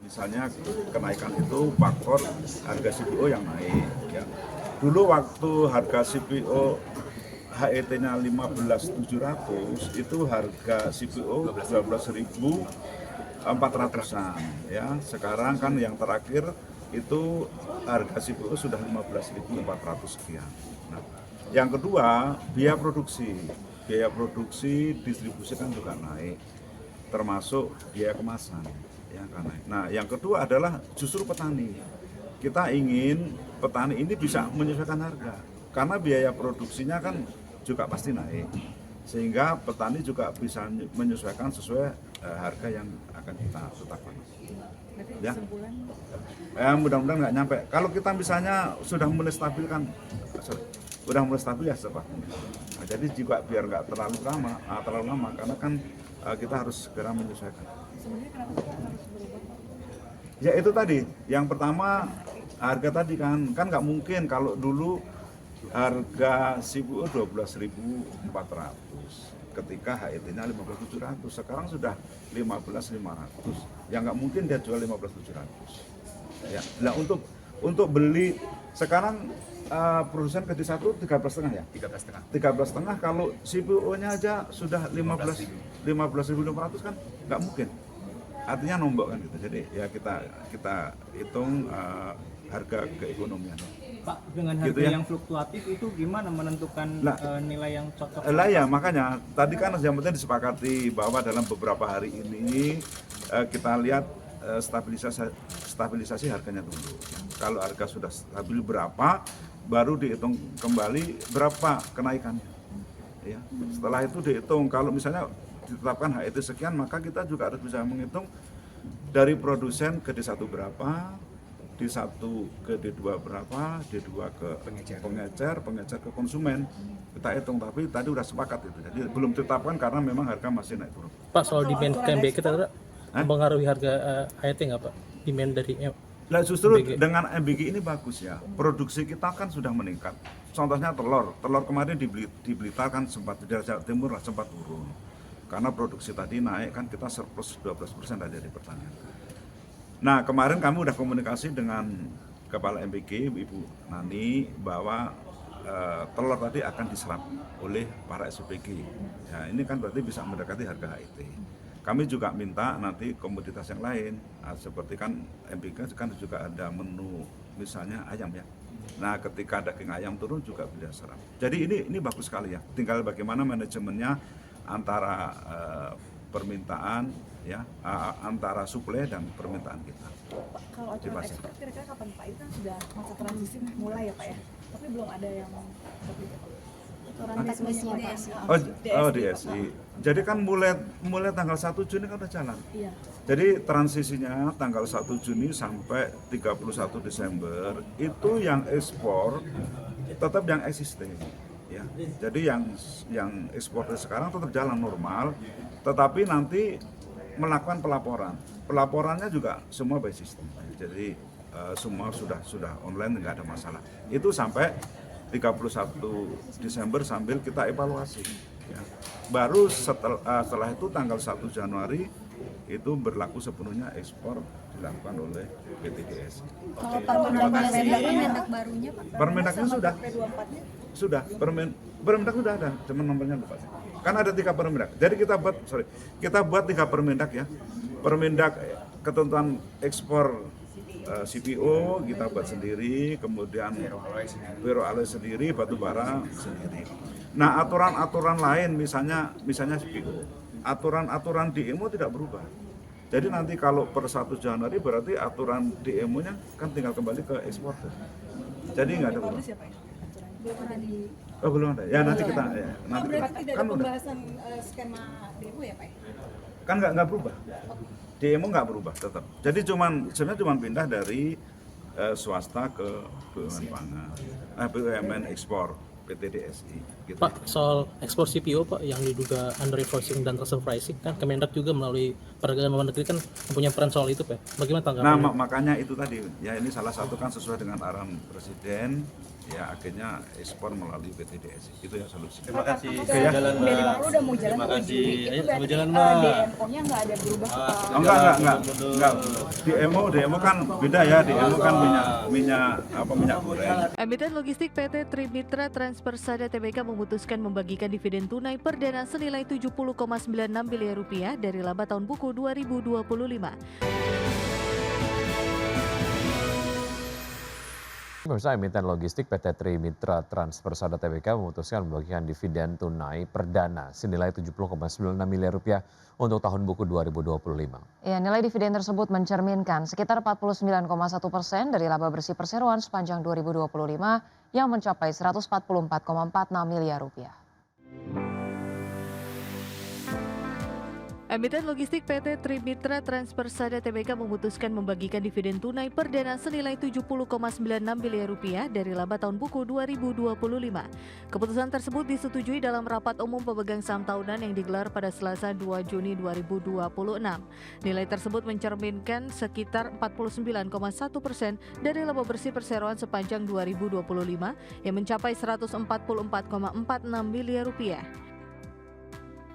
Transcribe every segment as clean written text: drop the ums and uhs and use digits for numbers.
Misalnya kenaikan itu faktor harga CPO yang naik. Ya. Dulu waktu harga CPO HET-nya 15.700 itu harga CPO 12.400-an ya. Sekarang kan yang terakhir itu harga CPO sudah 15.400 sekian. Nah, yang kedua biaya produksi. Biaya produksi distribusi kan juga naik. Termasuk biaya kemasan ya kan naik. Nah, yang kedua adalah justru petani. Kita ingin petani ini bisa menyesuaikan harga karena biaya produksinya kan juga pasti naik, sehingga petani juga bisa menyesuaikan sesuai harga yang akan kita tetapkan. Ya, mudah-mudahan nggak nyampe. Kalau kita misalnya sudah mulai stabil kan, sudah mulai stabil ya secepatnya. Nah, jadi juga biar nggak terlalu lama, karena kan kita harus segera menyesuaikan. Sebenarnya kenapa kita harus berubah? Ya itu tadi, yang pertama harga tadi kan nggak mungkin kalau dulu harga CPO 12.400 ketika HET-nya 15.700, sekarang sudah 15.500. Ya nggak mungkin dia jual 15.700. Ya, nah untuk beli sekarang produsen KD1 13,5 ya? 13,5 kalau CPO-nya aja sudah 15.500 kan nggak mungkin. Artinya nombok kan gitu. Jadi ya kita hitung harga keekonomian. Pak, dengan harga gitu ya. yang fluktuatif itu gimana menentukan nilai yang cocok? Lah ya makanya tadi kan yang penting disepakati bahwa dalam beberapa hari ini kita lihat stabilisasi harganya dulu. Kalau harga sudah stabil berapa, baru dihitung kembali berapa kenaikannya. Ya. Setelah itu dihitung kalau misalnya ditetapkan HET sekian, maka kita juga harus bisa menghitung dari produsen ke D1 berapa, D1 ke D2 berapa, D2 ke pengecer ke konsumen. Kita hitung, tapi tadi udah sepakat itu. Jadi belum ditetapkan karena memang harga masih naik turun. Pak, soal demand KMB kita mempengaruhi harga HET nggak Pak? Demand dari Nah justru MBG. dengan MBG ini bagus ya, produksi kita kan sudah meningkat. Contohnya telur kemarin di Blitar kan sempat, di Jawa Timur lah sempat turun. Karena produksi tadi naik kan kita surplus 12% dari pertanian. Nah kemarin kami udah komunikasi dengan Kepala MBG Ibu Nani bahwa telur tadi akan diserap oleh para SPG. Ya, ini kan berarti bisa mendekati harga HET. Kami juga minta nanti komoditas yang lain, seperti kan MBG kan juga ada menu misalnya ayam ya. Nah ketika daging ayam turun juga bisa serap. Jadi ini bagus sekali ya. Tinggal bagaimana manajemennya antara permintaan ya, antara suplai dan permintaan kita. Pak, kalau aturan ekspor kira-kira kapan Pak? Itu kan sudah masa transisi mulai ya Pak ya? Tapi belum ada yang seperti itu. Aturan teknisnya Pak. DSI. Jadi kan mulai tanggal 1 Juni kan udah jalan. Iya. Jadi transisinya tanggal 1 Juni sampai 31 Desember itu yang ekspor tetap yang existing. Ya. Jadi yang ekspor sekarang tetap jalan normal, tetapi nanti melakukan pelaporannya juga semua by system. Jadi semua sudah online, nggak ada masalah. Itu sampai 31 Desember sambil kita evaluasi. Ya. Baru setelah itu tanggal 1 Januari itu berlaku sepenuhnya ekspor dilakukan oleh PTDS. Kalau Permendaknya sendiri, Mendak barunya Pak? Permendaknya sudah, Permendak sudah ada, cuma nomornya lupa. Kan ada 3 Permendak. Jadi kita buat 3 Permendak ya. Permendak ketentuan ekspor CPO kita buat sendiri, kemudian ferroalloy sendiri, batu bara sendiri. Nah aturan-aturan lain misalnya CPO, aturan-aturan DMO tidak berubah. Jadi nanti kalau per 1 Januari berarti aturan DMO-nya kan tinggal kembali ke eksporter. Jadi nggak ada berubah. Oh belum ada. Ya nanti kita ya. Nanti berarti tidak ada kan udah. pembahasan skema demo ya Pak? Kan nggak berubah. DMO nggak berubah tetap. Jadi sebenarnya cuma pindah dari swasta ke BUMN pangan, BUMN ekspor. PT DSI. Gitu. Pak, soal ekspor CPO Pak yang diduga under invoicing dan transfer pricing kan Kemendak juga melalui perdagangan luar negeri kan mempunyai peran soal itu Pak. Bagaimana tanggapannya? Nah makanya itu tadi ya, ini salah satu kan sesuai dengan arahan Presiden ya, akhirnya ekspor melalui PT DSI. Itu ya solusi. Terima kasih. Oke, ya. Dari Bang udah mau jalan Terima ke kasih. Juni. Ayo, Itu selamat jalan, berarti Mbak. DMO-nya nggak ada berubah ke Enggak. DMO kan beda ya. DMO kan minyak goreng. Emiten logistik PT Trimitra Transpersada Tbk memutuskan membagikan dividen tunai perdana senilai 70,96 miliar rupiah dari laba tahun buku 2025. Pemirsa, emiten logistik PT Trimitra Transpersada Tbk memutuskan membagikan dividen tunai perdana senilai 70,96 miliar rupiah untuk tahun buku 2025. Ya, nilai dividen tersebut mencerminkan sekitar 49,1% dari laba bersih perseroan sepanjang 2025 yang mencapai 144,46 miliar rupiah. Emiten logistik PT Trimitra Transpersada Tbk memutuskan membagikan dividen tunai perdana senilai 70,96 miliar rupiah dari laba tahun buku 2025. Keputusan tersebut disetujui dalam rapat umum pemegang saham tahunan yang digelar pada Selasa 2 Juni 2026. Nilai tersebut mencerminkan sekitar 49,1% dari laba bersih perseroan sepanjang 2025 yang mencapai 144,46 miliar rupiah.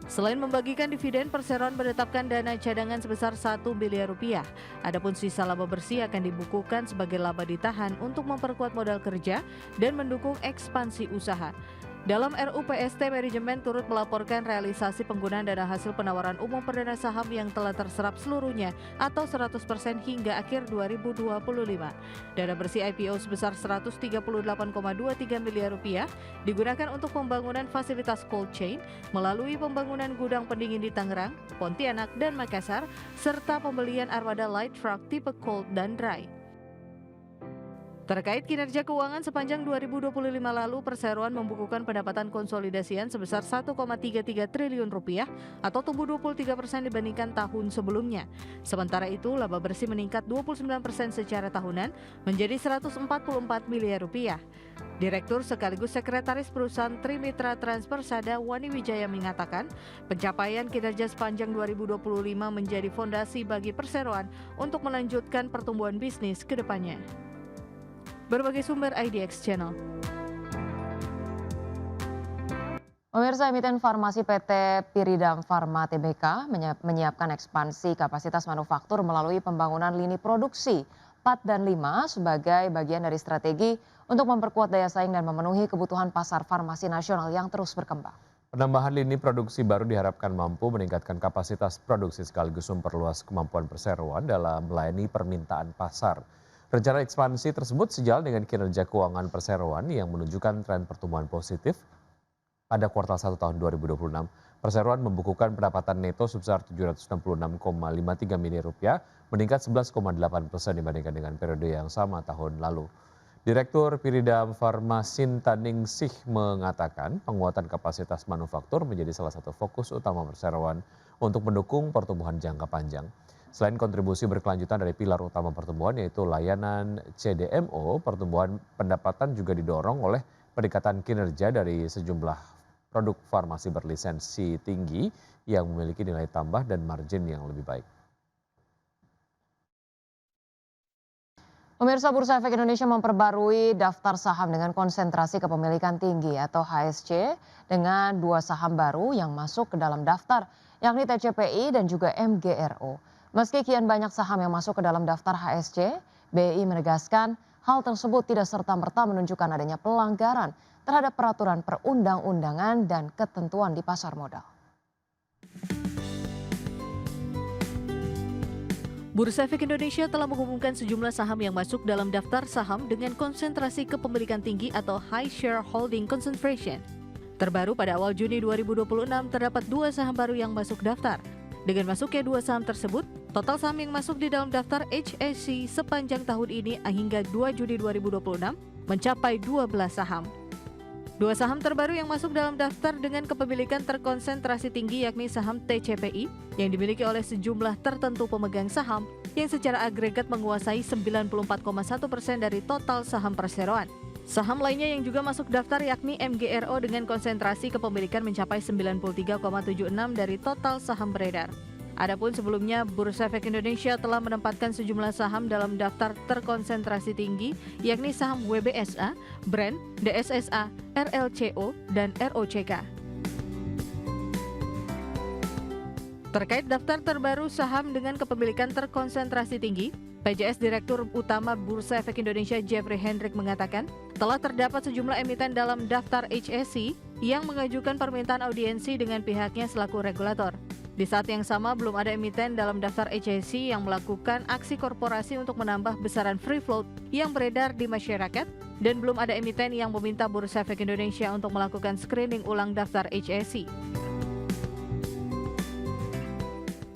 Selain membagikan dividen, perseroan menetapkan dana cadangan sebesar 1 miliar rupiah. Adapun sisa laba bersih akan dibukukan sebagai laba ditahan untuk memperkuat modal kerja dan mendukung ekspansi usaha. Dalam RUPST, manajemen turut melaporkan realisasi penggunaan dana hasil penawaran umum perdana saham yang telah terserap seluruhnya atau 100% hingga akhir 2025. Dana bersih IPO sebesar 138,23 miliar rupiah digunakan untuk pembangunan fasilitas cold chain melalui pembangunan gudang pendingin di Tangerang, Pontianak, dan Makassar, serta pembelian armada light truck tipe cold dan dry. Terkait kinerja keuangan sepanjang 2025 lalu, perseroan membukukan pendapatan konsolidasian sebesar 1,33 triliun rupiah atau tumbuh 23% dibandingkan tahun sebelumnya. Sementara itu, laba bersih meningkat 29% secara tahunan menjadi 144 miliar rupiah. Direktur sekaligus Sekretaris Perusahaan Trimitra Transpersada Wani Wijaya mengatakan, pencapaian kinerja sepanjang 2025 menjadi fondasi bagi perseroan untuk melanjutkan pertumbuhan bisnis ke depannya. Berbagai sumber IDX Channel. Pemirsa, emiten farmasi PT Piridam Pharma Tbk menyiapkan ekspansi kapasitas manufaktur melalui pembangunan lini produksi 4 dan 5 sebagai bagian dari strategi untuk memperkuat daya saing dan memenuhi kebutuhan pasar farmasi nasional yang terus berkembang. Penambahan lini produksi baru diharapkan mampu meningkatkan kapasitas produksi sekaligus memperluas kemampuan perseroan dalam melayani permintaan pasar. Rencana ekspansi tersebut sejalan dengan kinerja keuangan perseroan yang menunjukkan tren pertumbuhan positif. Pada kuartal 1 tahun 2026, perseroan membukukan pendapatan neto sebesar 766,53 miliar rupiah, meningkat 11,8% dibandingkan dengan periode yang sama tahun lalu. Direktur Piridam Pharma Sintaningsih mengatakan penguatan kapasitas manufaktur menjadi salah satu fokus utama perseroan untuk mendukung pertumbuhan jangka panjang. Selain kontribusi berkelanjutan dari pilar utama pertumbuhan yaitu layanan CDMO, pertumbuhan pendapatan juga didorong oleh peningkatan kinerja dari sejumlah produk farmasi berlisensi tinggi yang memiliki nilai tambah dan margin yang lebih baik. Pemirsa, Bursa Efek Indonesia memperbarui daftar saham dengan konsentrasi kepemilikan tinggi atau HSC dengan 2 saham baru yang masuk ke dalam daftar, yakni TCPI dan juga MGRO. Meski kian banyak saham yang masuk ke dalam daftar HSC, BI menegaskan hal tersebut tidak serta-merta menunjukkan adanya pelanggaran terhadap peraturan perundang-undangan dan ketentuan di pasar modal. Bursa Efek Indonesia telah mengumumkan sejumlah saham yang masuk dalam daftar saham dengan konsentrasi kepemilikan tinggi atau High Shareholding Concentration. Terbaru pada awal Juni 2026 terdapat 2 saham baru yang masuk daftar. Dengan masuknya 2 saham tersebut, total saham yang masuk di dalam daftar HSC sepanjang tahun ini hingga 2 Juni 2026 mencapai 12 saham. 2 saham terbaru yang masuk dalam daftar dengan kepemilikan terkonsentrasi tinggi yakni saham TCPI yang dimiliki oleh sejumlah tertentu pemegang saham yang secara agregat menguasai 94,1% dari total saham perseroan. Saham lainnya yang juga masuk daftar yakni MGRO dengan konsentrasi kepemilikan mencapai 93,76 dari total saham beredar. Adapun sebelumnya, Bursa Efek Indonesia telah menempatkan sejumlah saham dalam daftar terkonsentrasi tinggi, yakni saham WBSA, Brand, DSSA, RLCO, dan ROCK. Terkait daftar terbaru saham dengan kepemilikan terkonsentrasi tinggi, PJS Direktur Utama Bursa Efek Indonesia Jeffrey Hendrik mengatakan, telah terdapat sejumlah emiten dalam daftar HSE yang mengajukan permintaan audiensi dengan pihaknya selaku regulator. Di saat yang sama, belum ada emiten dalam daftar HSE yang melakukan aksi korporasi untuk menambah besaran free float yang beredar di masyarakat, dan belum ada emiten yang meminta Bursa Efek Indonesia untuk melakukan screening ulang daftar HSE.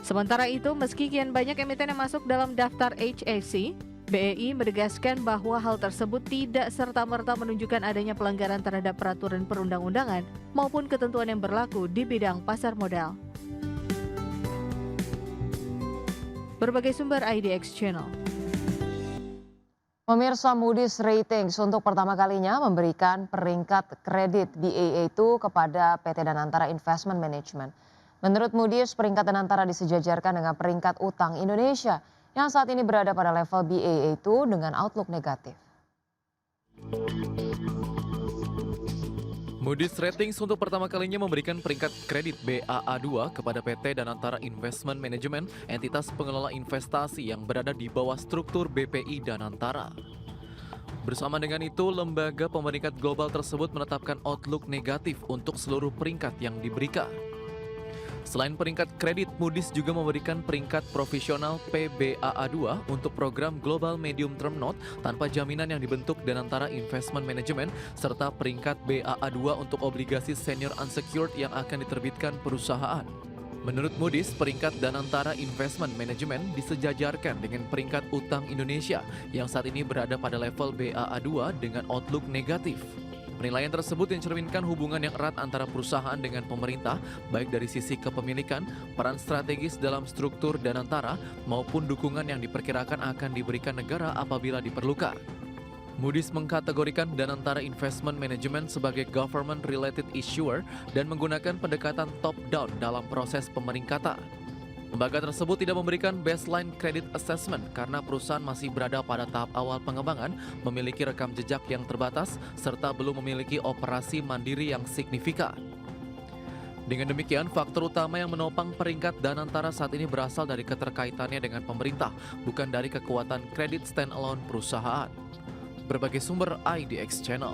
Sementara itu, meski kian banyak emiten yang masuk dalam daftar HSE, BEI menegaskan bahwa hal tersebut tidak serta-merta menunjukkan adanya pelanggaran terhadap peraturan perundang-undangan maupun ketentuan yang berlaku di bidang pasar modal. Berbagai sumber IDX Channel. Pemirsa, Moody's Ratings untuk pertama kalinya memberikan peringkat kredit Baa2 kepada PT Danantara Investment Management. Menurut Moody's, peringkat Danantara disejajarkan dengan peringkat utang Indonesia yang saat ini berada pada level Baa2 dengan outlook negatif. Moody's Ratings untuk pertama kalinya memberikan peringkat kredit Baa2 kepada PT Danantara Investment Management, entitas pengelola investasi yang berada di bawah struktur BPI Danantara. Bersama dengan itu, lembaga pemeringkat global tersebut menetapkan outlook negatif untuk seluruh peringkat yang diberikan. Selain peringkat kredit, Moody's juga memberikan peringkat profesional PBAA2 untuk program Global Medium Term Note tanpa jaminan yang dibentuk Danantara Investment Management, serta peringkat BAA2 untuk obligasi senior unsecured yang akan diterbitkan perusahaan. Menurut Moody's, peringkat Danantara Investment Management disejajarkan dengan peringkat utang Indonesia yang saat ini berada pada level BAA2 dengan outlook negatif. Penilaian tersebut mencerminkan hubungan yang erat antara perusahaan dengan pemerintah, baik dari sisi kepemilikan, peran strategis dalam struktur Danantara, maupun dukungan yang diperkirakan akan diberikan negara apabila diperlukan. Moody's mengkategorikan Danantara Investment Management sebagai government-related issuer dan menggunakan pendekatan top-down dalam proses pemeringkatan. Lembaga tersebut tidak memberikan baseline credit assessment karena perusahaan masih berada pada tahap awal pengembangan, memiliki rekam jejak yang terbatas, serta belum memiliki operasi mandiri yang signifikan. Dengan demikian, faktor utama yang menopang peringkat Danantara saat ini berasal dari keterkaitannya dengan pemerintah, bukan dari kekuatan kredit standalone perusahaan. Berbagai sumber IDX Channel.